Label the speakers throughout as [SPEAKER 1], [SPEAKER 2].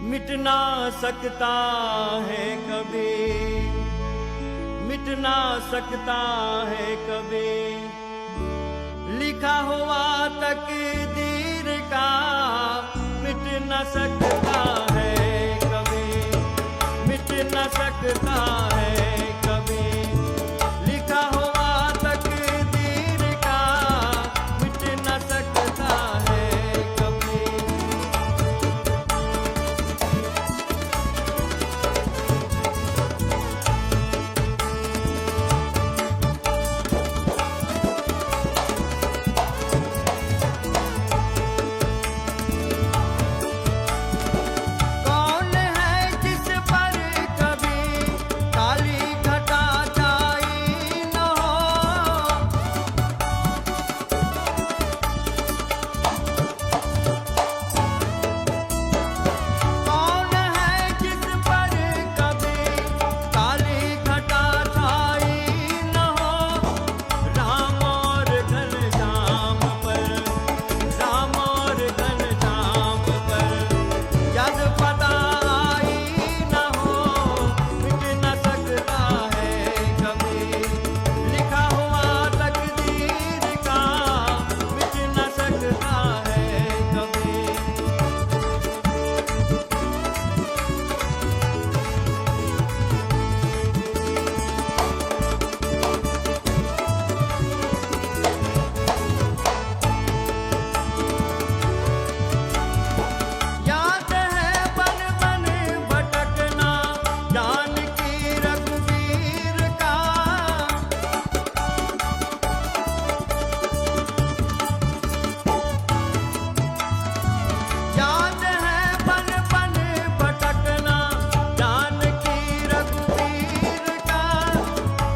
[SPEAKER 1] मिट ना सकता है कभी, मिट ना सकता है कभी, लिखा हुआ तकदीर का मिट न सकता है कभी, मिट न सकता है कभी, लिखा हुआ तकदीर का मिट न सकता है कभी। कौन है जिस पर कभी काली घटा छाई न हो, कौन है जिस पर कभी काली घटा छाई न हो, राम और घनश्याम पर, राम और घनश्याम पर जद पता आई न हो, मिट न सकता है कभी, लिखा हुआ तकदीर का मिट न सकता है कभी। याद है बन बन भटकना जानकी रघुवीर का, याद है बन बन भटकना जानकी रघुवीर का,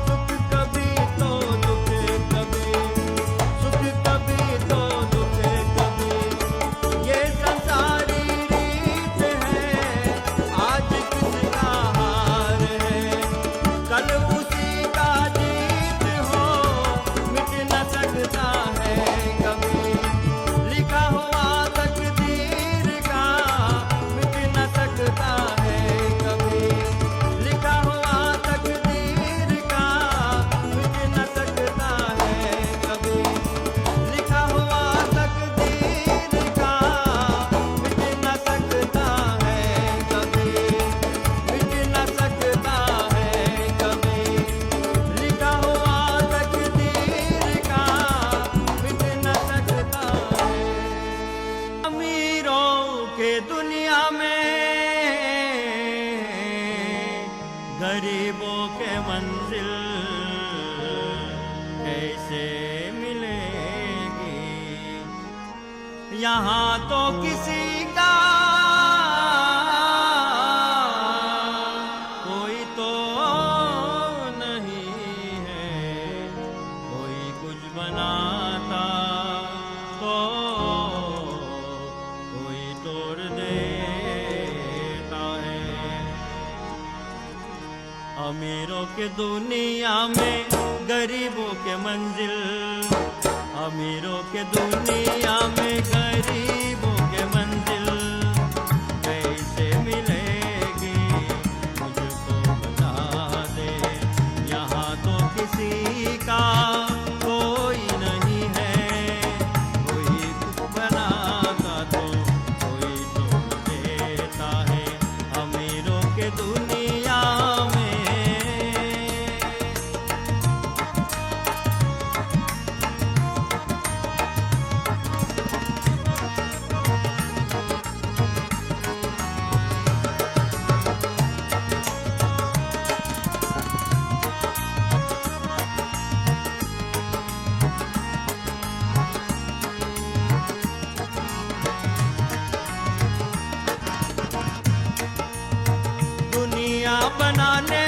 [SPEAKER 1] सुख कभी तो दुख कभी, सुख कभी तो दुख कभी, ये संसारी रीत है, आज किसका हार है, कल उसी का जीत हो, मिट न सकता है कभी, लिखा हुआ तकदीर का मिट न सकता है कभी, लिखा हुआ तकदीर का मिट न सकता है कभी, लिखा हुआ तकदीर का मिट न सकता है कभी, मिट न सकता है कभी, लिखा हुआ तकदीर का मिट न सकता है। अमीरों के दुनिया में गरीबों के मंजिल कैसे मिलेगी, यहाँ तो किसी का कोई तो नहीं है, कोई कुछ बनाता तो कोई तोड़ देता है। अमीरों के दुनिया में गरीबों के मंजिल, अमीरों के दुनिया में गरीबों के मंजिल कैसे मिलेगी, मुझको बता दे, यहाँ तो किसी का कोई नहीं है, कोई कुछ बनाता तो कोई तोड़ देता है। अमीरों के दुनिया में दुनिया बनाने